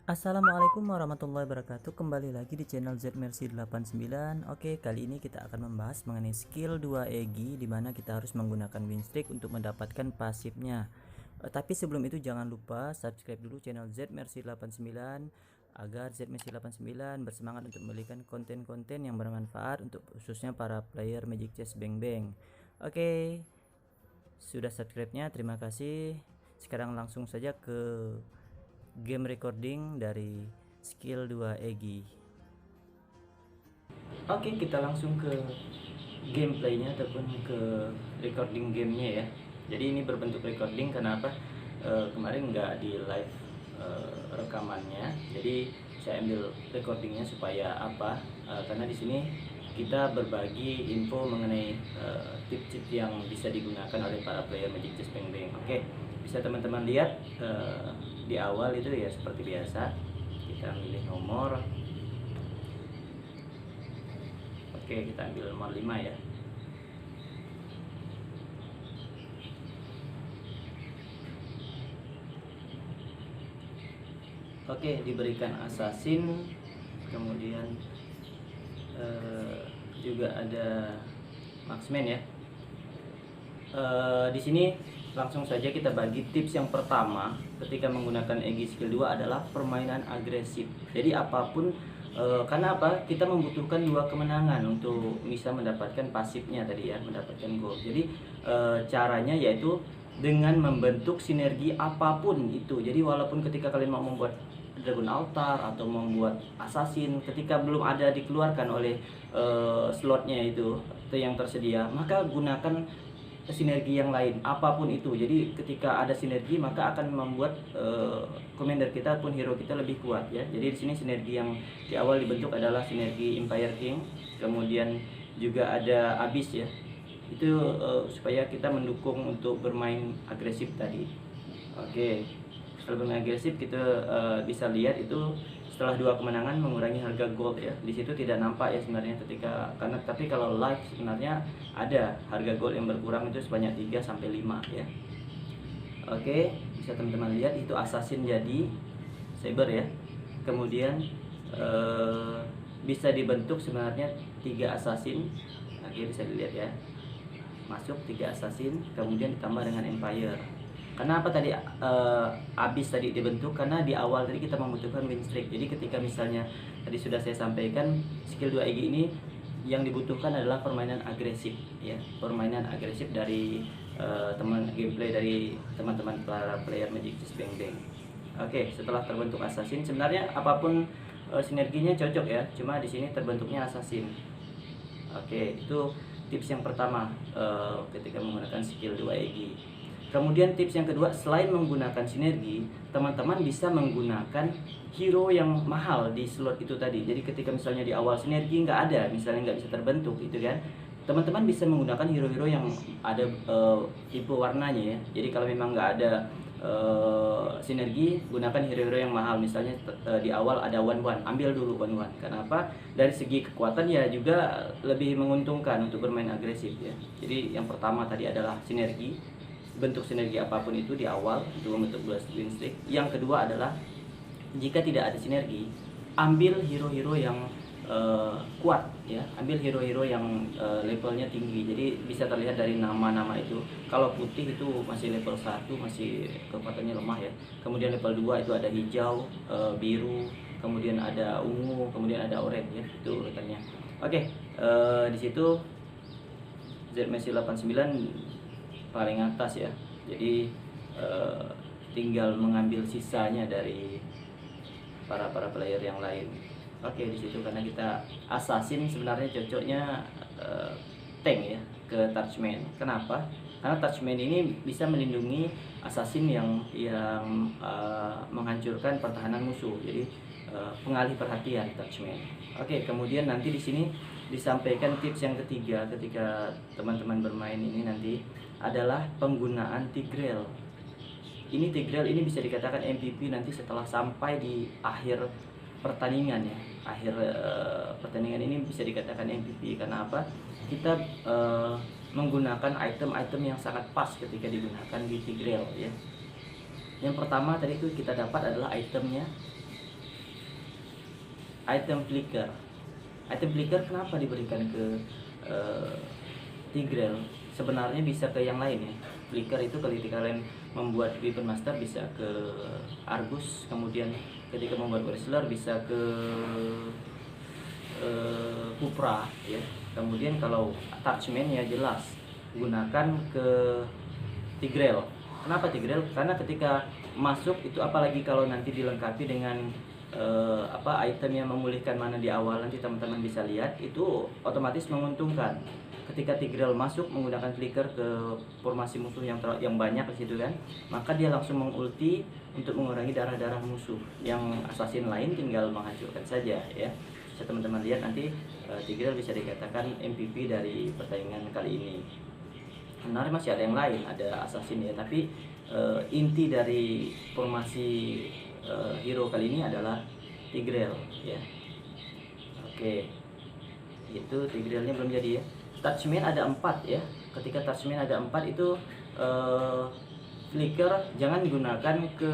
Assalamualaikum warahmatullahi wabarakatuh. Kembali lagi di channel ZMercy89. Oke, kali ini kita akan membahas mengenai skill 2 Egi, di mana kita harus menggunakan win streak untuk mendapatkan pasifnya. Tapi sebelum itu jangan lupa subscribe dulu channel ZMercy89 agar ZMercy89 bersemangat untuk memberikan konten-konten yang bermanfaat untuk khususnya para player Magic Chess Bang Bang. Oke, sudah subscribe-nya, terima kasih. Sekarang langsung saja ke game recording dari skill 2 Egi. Oke, kita langsung ke gameplaynya ataupun ke recording gamenya ya. Jadi ini berbentuk recording karena apa? Kemarin nggak di live rekamannya, jadi saya ambil recordingnya supaya apa? Karena di sini kita berbagi info mengenai tip-tip yang bisa digunakan oleh para player Magic Chess Bang Bang. Oke, bisa teman-teman lihat di awal itu ya seperti biasa kita pilih nomor. Oke, kita ambil nomor 5 ya. Oke, diberikan assassin, kemudian juga ada marksman ya. Di sini langsung saja kita bagi tips yang pertama ketika menggunakan Egi skill 2 adalah permainan agresif. Jadi apapun karena apa? Kita membutuhkan 2 kemenangan untuk bisa mendapatkan pasifnya tadi ya, mendapatkan gold. Jadi caranya yaitu dengan membentuk sinergi apapun itu. Jadi walaupun ketika kalian mau membuat Dragon Altar atau membuat Assassin, ketika belum ada dikeluarkan oleh slotnya itu yang tersedia, maka gunakan sinergi yang lain apapun itu. Jadi ketika ada sinergi maka akan membuat commander kita pun hero kita lebih kuat ya. Jadi di sini sinergi yang di awal dibentuk adalah sinergi Empire King, kemudian juga ada Abyss ya. Itu supaya kita mendukung untuk bermain agresif tadi. Oke, kalau bermain agresif kita bisa lihat itu setelah 2 kemenangan mengurangi harga gold ya. Di situ tidak nampak ya sebenarnya ketika tapi kalau live sebenarnya ada harga gold yang berkurang itu sebanyak 3 sampai 5 ya. Oke, bisa teman-teman lihat itu assassin jadi saber ya. Kemudian bisa dibentuk sebenarnya 3 assassin. Oke, bisa dilihat ya. Masuk 3 assassin, kemudian ditambah dengan empire. Kenapa tadi Abyss tadi dibentuk? Karena di awal tadi kita membutuhkan win streak. Jadi ketika misalnya tadi sudah saya sampaikan skill 2 EG ini yang dibutuhkan adalah permainan agresif ya. Permainan agresif dari teman gameplay dari teman-teman para player Magic Chess Bang Bang. Oke, setelah terbentuk assassin sebenarnya apapun sinerginya cocok ya. Cuma di sini terbentuknya assassin. Oke, itu tips yang pertama ketika menggunakan skill 2 EG. Kemudian tips yang kedua, selain menggunakan sinergi, teman-teman bisa menggunakan hero yang mahal di slot itu tadi. Jadi ketika misalnya di awal sinergi nggak ada, misalnya nggak bisa terbentuk gitu kan, teman-teman bisa menggunakan hero-hero yang ada tipe warnanya ya. Jadi kalau memang nggak ada sinergi, gunakan hero-hero yang mahal. Misalnya di awal ada one-one, ambil dulu one-one. Kenapa? Dari segi kekuatan ya juga lebih menguntungkan untuk bermain agresif ya. Jadi yang pertama tadi adalah sinergi, bentuk sinergi apapun itu di awal untuk membentuk win streak. Yang kedua adalah jika tidak ada sinergi, ambil hero-hero yang kuat ya, ambil hero-hero yang levelnya tinggi. Jadi bisa terlihat dari nama-nama itu. Kalau putih itu masih level 1, masih kekuatannya lemah ya. Kemudian level 2 itu ada hijau, biru, kemudian ada ungu, kemudian ada oranye ya. Itu urutannya. Oke, di situ ZMercy89 paling atas ya. Jadi tinggal mengambil sisanya dari para player yang lain. Oke, di situ karena kita assassin sebenarnya cocoknya tank ya ke touchman. Kenapa? Karena touchman ini bisa melindungi assassin yang menghancurkan pertahanan musuh. Jadi pengalih perhatian touchman. Oke, kemudian nanti di sini disampaikan tips yang ketiga ketika teman-teman bermain ini nanti adalah penggunaan Tigreal. Ini Tigreal ini bisa dikatakan MVP nanti setelah sampai di akhir pertandingan ya. Akhir pertandingan ini bisa dikatakan MVP karena apa? Kita menggunakan item-item yang sangat pas ketika digunakan di Tigreal ya. Yang pertama tadi itu kita dapat adalah itemnya item flicker. Item flicker kenapa diberikan ke Tigreal? Sebenarnya bisa ke yang lain ya. Flicker itu ketika kalian membuat weapon master bisa ke Argus, kemudian ketika membuat wrestler bisa ke Kupra ya. Kemudian kalau attachment ya jelas gunakan ke Tigreal. Kenapa Tigreal? Karena ketika masuk itu, apalagi kalau nanti dilengkapi dengan item yang memulihkan mana di awal, nanti teman-teman bisa lihat itu otomatis menguntungkan. Ketika Tigreal masuk menggunakan flicker ke formasi musuh yang banyak di situ kan, maka dia langsung mengulti untuk mengurangi darah-darah musuh. Yang assassin lain tinggal menghancurkan saja ya. Bisa teman-teman lihat nanti Tigreal bisa dikatakan MVP dari pertandingan kali ini. Sebenarnya masih ada yang lain, ada assassin ya, tapi inti dari formasi hero kali ini adalah Tigreal ya. Oke, itu Tigrealnya belum jadi ya. Attachment ada 4 ya. Ketika attachment ada 4 itu flicker jangan digunakan ke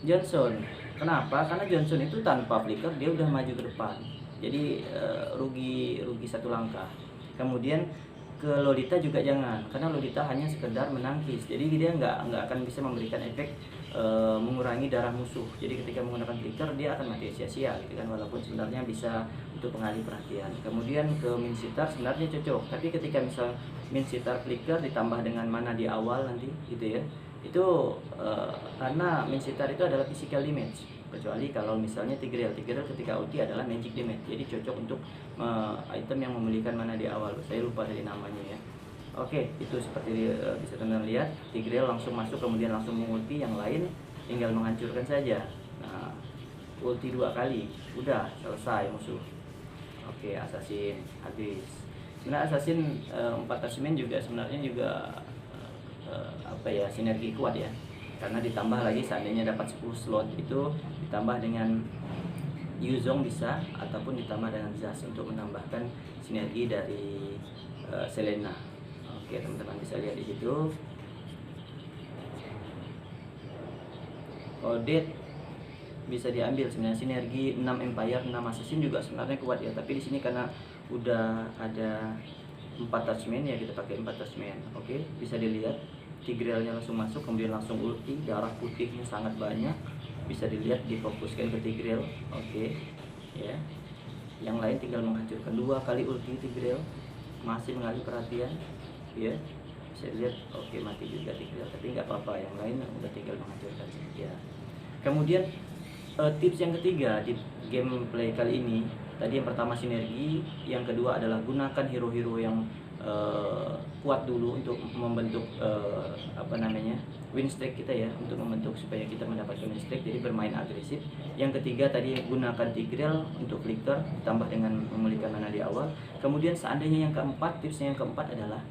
Johnson. Kenapa? Karena Johnson itu tanpa flicker dia udah maju ke depan, jadi rugi 1 langkah. Kemudian ke Lolita juga jangan, karena Lolita hanya sekedar menangkis, jadi dia nggak akan bisa memberikan efek mengurangi darah musuh. Jadi ketika menggunakan flicker dia akan mati sia-sia gitu kan, walaupun sebenarnya bisa untuk pengalih perhatian. Kemudian ke Minsitar sebenarnya cocok, tapi ketika misal Minsitar flicker ditambah dengan mana di awal nanti gitu ya, itu karena Minsitar itu adalah physical damage, kecuali kalau misalnya Tigreal ketika ulti adalah magic damage, jadi cocok untuk item yang memulihkan mana di awal. Saya lupa dari namanya ya. Oke, itu seperti bisa teman-teman lihat, Tigreal langsung masuk kemudian langsung mengulti, yang lain tinggal menghancurkan saja. Nah, ulti 2 kali udah selesai musuh. Oke, assassin habis. Sebenarnya assassin 4 attachment juga sebenarnya juga sinergi kuat ya, karena ditambah lagi seandainya dapat 10 slot itu ditambah dengan Yuzong bisa, ataupun ditambah dengan Zas untuk menambahkan sinergi dari Selena. Oke, teman-teman bisa lihat di situ. Odette bisa diambil sebenarnya sinergi 6 Empire, 6 Assassin juga sebenarnya kuat ya, tapi di sini karena udah ada 4 attachment ya kita pakai 4 attachment. Oke, bisa dilihat Tigrealnya langsung masuk kemudian langsung ulti, darah putihnya sangat banyak, bisa dilihat difokuskan ke Tigreal. Oke ya, yang lain tinggal menghancurkan. 2 kali ulti Tigreal masih mengalih perhatian ya, bisa dilihat. Oke, mati juga Tigreal, tapi nggak apa-apa, yang lain udah tinggal menghancurkan saja. Kemudian tips yang ketiga di gameplay kali ini, tadi yang pertama sinergi, yang kedua adalah gunakan hero-hero yang kuat dulu untuk membentuk win streak kita ya, untuk membentuk supaya kita mendapatkan win streak, jadi bermain agresif. Yang ketiga tadi gunakan Tigreal untuk flicker tambah dengan memulihkan mana di awal. Kemudian seandainya yang keempat, tipsnya yang keempat adalah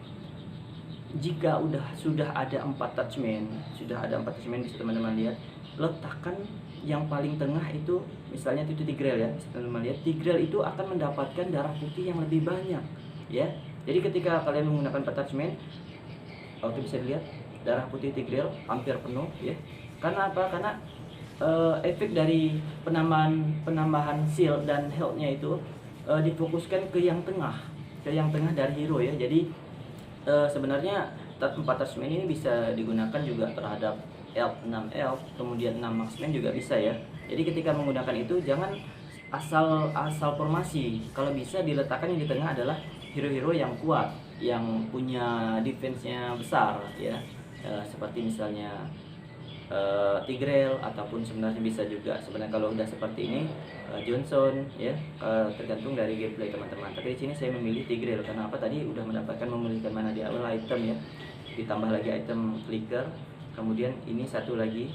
jika sudah ada 4 attachment, bisa teman-teman lihat, letakkan yang paling tengah itu, misalnya itu Tigreal ya, bisa teman-teman lihat Tigreal itu akan mendapatkan darah putih yang lebih banyak ya. Jadi ketika kalian menggunakan attachment, oke, bisa dilihat darah putih Tigreal hampir penuh ya. Karena apa? Karena efek dari penambahan shield dan health-nya itu difokuskan ke yang tengah dari hero ya. Jadi sebenarnya 4 attachment ini bisa digunakan juga terhadap elf, 6 elf, kemudian 6 marksman juga bisa ya. Jadi ketika menggunakan itu jangan asal formasi. Kalau bisa diletakkan yang di tengah adalah hero-hero yang kuat, yang punya defense-nya besar ya. Seperti misalnya Tigreal, ataupun sebenarnya bisa juga sebenarnya kalau udah seperti ini Johnson ya, tergantung dari gameplay teman-teman. Tapi di sini saya memilih Tigreal karena apa? Tadi udah mendapatkan memulihkan mana di awal item ya, ditambah lagi item flicker. Kemudian ini satu lagi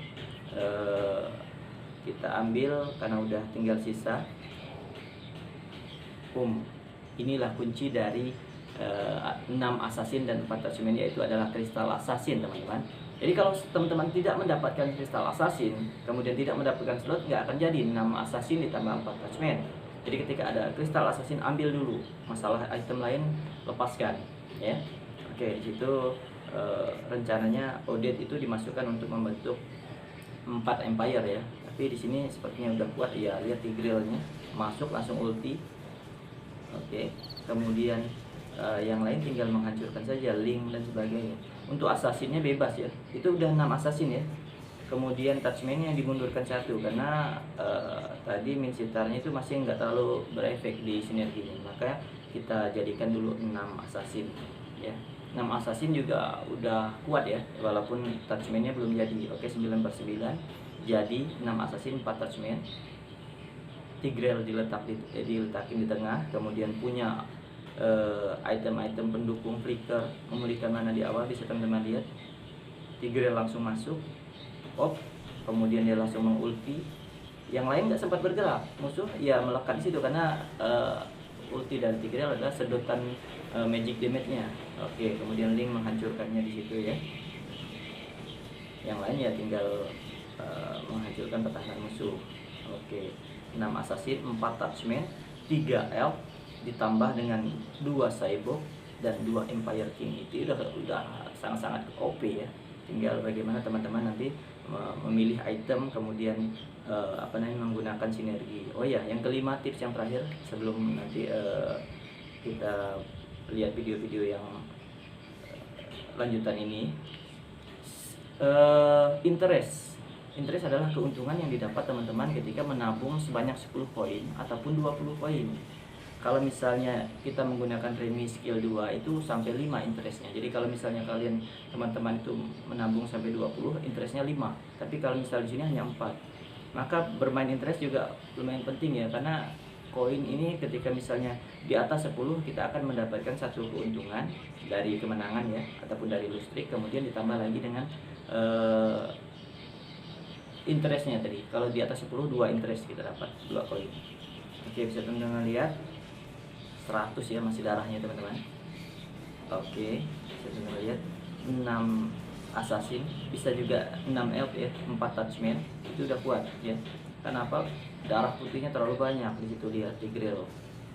kita ambil karena udah tinggal sisa. Inilah kunci dari 6 assassin dan 4 attachment, yaitu adalah kristal assassin teman-teman. Jadi kalau teman-teman tidak mendapatkan kristal assassin, kemudian tidak mendapatkan slot, nggak akan jadi 6 assassin ditambah 4 attachment. Jadi ketika ada kristal assassin ambil dulu, masalah item lain lepaskan ya. Oke, di situ rencananya Odette itu dimasukkan untuk membentuk 4 empire ya, Tapi di sini sepertinya udah kuat ya, lihat Tigrealnya masuk langsung ulti. Oke, kemudian yang lain tinggal menghancurkan saja link dan sebagainya. Untuk assassinnya bebas ya, itu udah 6 assassin ya. Kemudian touchman yang dimundurkan satu karena tadi min sitarnya itu masih nggak terlalu berefek di sinergi ini, maka kita jadikan dulu 6 assassin ya. 6 assassin juga udah kuat ya, walaupun touchman-nya belum jadi. Oke, 9/9 jadi 6 assassin 4 touchman. Tigreal diletakin di tengah, kemudian punya item-item pendukung flicker memulihkan mana di awal, bisa teman-teman lihat. Tigreal langsung masuk, kemudian dia langsung mengulti. Yang lain nggak sempat bergerak, musuh ya melekat di situ karena ulti dari Tigreal adalah sedotan magic damage-nya. Oke, kemudian Link menghancurkannya di situ ya. Yang lain ya tinggal menghancurkan pertahanan musuh. Oke, 6 assassin, 4 touchman, 3 elf ditambah dengan 2 cyborg dan 2 empire king. Itu udah sangat-sangat OP ya. Tinggal bagaimana teman-teman nanti memilih item, kemudian menggunakan sinergi. Oh ya, yang kelima, tips yang terakhir sebelum nanti kita lihat video-video yang lanjutan ini. Interest adalah keuntungan yang didapat teman-teman ketika menabung sebanyak 10 koin ataupun 20 koin. Kalau misalnya kita menggunakan premi skill 2 itu sampai 5 interestnya. Jadi kalau misalnya kalian teman-teman itu menabung sampai 20, interestnya 5. Tapi kalau misalnya di sini hanya 4. Maka bermain interest juga lumayan penting ya, karena koin ini ketika misalnya di atas 10 kita akan mendapatkan satu keuntungan dari kemenangan ya, ataupun dari loot streak, kemudian ditambah lagi dengan interestnya tadi. Kalau di atas 10 2 interest kita dapat 2 koin. Oke, bisa teman-teman lihat 100 ya, masih darahnya teman-teman. Oke, bisa teman-teman lihat 6 assassin, bisa juga 6 elf ya, 4 touchman. Itu udah kuat ya. Kenapa? Darah putihnya terlalu banyak di situ, lihat Tigreal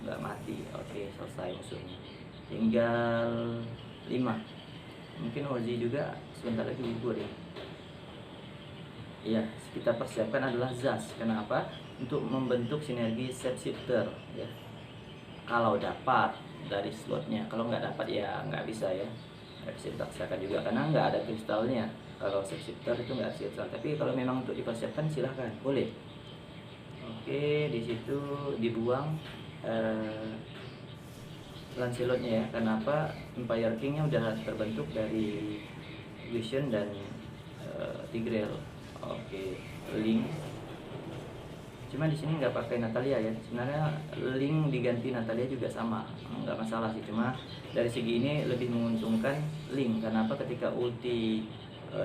nggak mati. Oke, selesai musuhnya. Tinggal 5. Mungkin Ozi juga sebentar lagi gugur ya. Ya, kita persiapkan adalah Zas. Kenapa? Untuk membentuk sinergi shapeshifter ya. Kalau dapat dari slotnya, kalau nggak dapat ya nggak bisa ya, nggak bisa dipaksakan juga karena nggak ada kristalnya. Kalau shapeshifter itu nggak ada kristal, tapi kalau memang untuk dipersiapkan silahkan, boleh. Oke, di situ dibuang Lancelotnya ya. Kenapa? Empire King-nya udah terbentuk dari Vision dan Tigreal. Oke, Link. Cuma di sini nggak pakai Natalia ya. Sebenarnya Link diganti Natalia juga sama, nggak masalah sih. Cuma dari segi ini lebih menguntungkan Link. Kenapa? Ketika ulti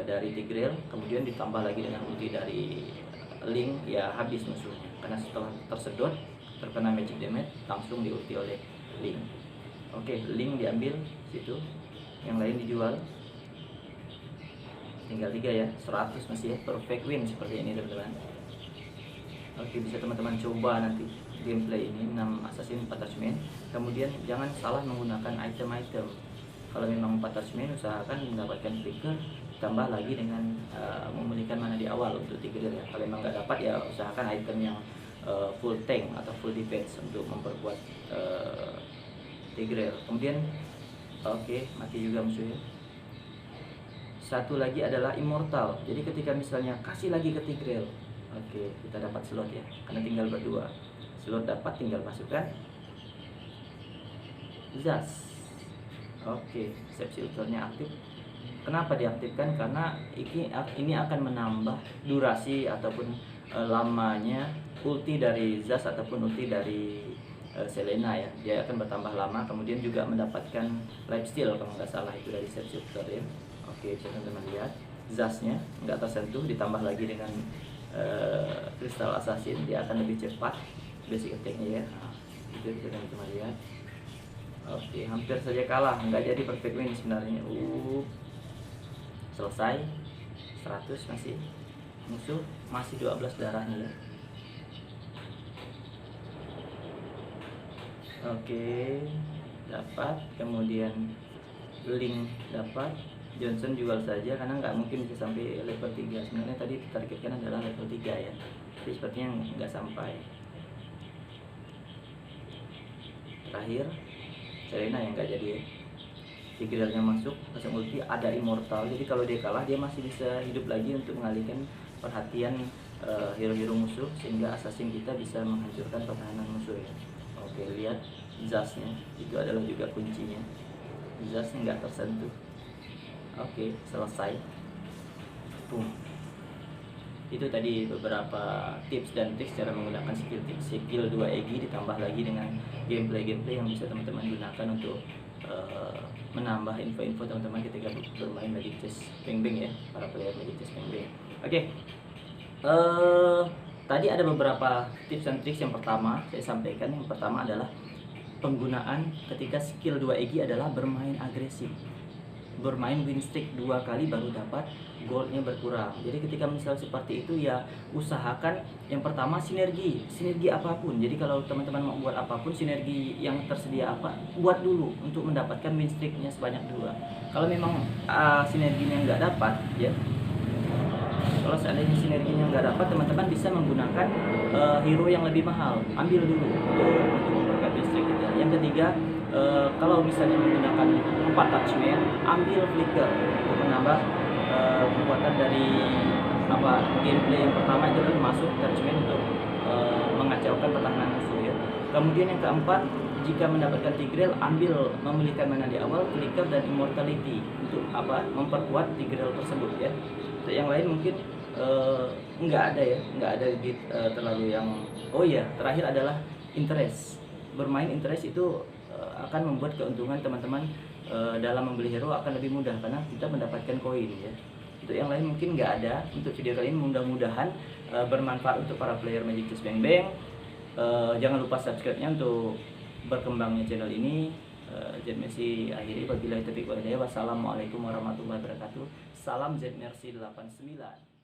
dari Tigreal kemudian ditambah lagi dengan ulti dari Link, ya habis musuhnya. Karena setelah tersedot terkena magic damage langsung diulti oleh Link. Oke, Link diambil situ, yang lain dijual. Tinggal 3 ya, 100 masih ya, perfect win seperti ini teman-teman. Oke, bisa teman-teman coba nanti gameplay ini 6 assassin 4 touchman. Kemudian jangan salah menggunakan item-item. Kalau memang 4 touchman, usahakan mendapatkan flicker, tambah lagi dengan memulihkan mana di awal untuk Tigreal ya. Kalau memang nggak dapat ya usahakan item yang full tank atau full defense untuk memperkuat Tigreal. Kemudian oke, mati juga musuhnya. Satu lagi adalah immortal. Jadi ketika misalnya kasih lagi ke Tigreal, oke, kita dapat slot ya, karena tinggal berdua. Slot dapat, tinggal masukkan Zas. Oke, shapeshifter-nya aktif. Kenapa diaktifkan? Karena ini akan menambah durasi ataupun lamanya ulti dari Zas ataupun ulti dari Selena ya. Dia akan bertambah lama, kemudian juga mendapatkan lifesteal kalau nggak salah itu dari shapeshifter ya. Oke, bisa teman-teman lihat Zasnya nggak tersentuh, ditambah lagi dengan kristal assassin, dia akan lebih cepat basic attack-nya ya. Nah, itu bisa teman-teman lihat. Oke, hampir saja kalah, nggak jadi perfect win sebenarnya. Selesai 100 masih, musuh masih 12 darahnya ya. Oke, dapat. Kemudian Link dapat. Johnson jual saja karena nggak mungkin bisa sampai level 3. Sebenarnya tadi ditargetkan adalah level 3 ya, tapi sepertinya nggak sampai. Terakhir Serena yang nggak jadi ya. Tigrealnya masuk, pasang ulti, ada immortal, jadi kalau dia kalah dia masih bisa hidup lagi untuk mengalihkan perhatian hero-hero musuh, sehingga assassin kita bisa menghancurkan pertahanan musuh ya. Oke, lihat Zasnya, itu adalah juga kuncinya. Zasnya nggak tersentuh. Oke, selesai. Boom. Itu tadi beberapa tips dan trik cara menggunakan skill 2 EG, ditambah lagi dengan gameplay yang bisa teman-teman gunakan untuk menambah info-info teman-teman ketika bermain Magic Chess Bang Bang ya, para player Magic Chess Bang Bang. Oke, tadi ada beberapa tips dan trik. Yang pertama saya sampaikan, yang pertama adalah penggunaan ketika skill 2 EG adalah bermain agresif, bermain win streak 2 kali baru dapat goldnya berkurang. Jadi ketika misal seperti itu ya usahakan yang pertama sinergi apapun. Jadi kalau teman-teman mau buat apapun, sinergi yang tersedia apa, buat dulu untuk mendapatkan win streaknya sebanyak 2. Kalau memang sinerginya nggak dapat ya, kalau seandainya sinerginya nggak dapat, teman-teman bisa menggunakan hero yang lebih mahal, ambil dulu untuk memperkuat win streak kita. Yang ketiga, kalau misalnya menggunakan 4 touchman, ambil flicker untuk menambah kekuatan dari gameplay. Yang pertama itu kan masuk touchman untuk mengacaukan pertahanan musuh ya. Kemudian yang keempat, jika mendapatkan Tigreal, ambil memilihkan mana di awal, flicker dan immortality untuk memperkuat Tigreal tersebut ya. Untuk yang lain mungkin nggak ada terlalu yang. Oh iya, terakhir adalah interest. Bermain interest itu akan membuat keuntungan teman-teman dalam membeli hero akan lebih mudah karena kita mendapatkan koin ya. Untuk yang lain mungkin nggak ada. Untuk video kali ini mudah-mudahan bermanfaat untuk para player Magic Chess Bang Bang. Jangan lupa subscribe-nya untuk berkembangnya channel ini. Zmercy akhiri, wabillahi taufiq wal hidayah. Wassalamualaikum warahmatullahi wabarakatuh. Salam Zmercy 89.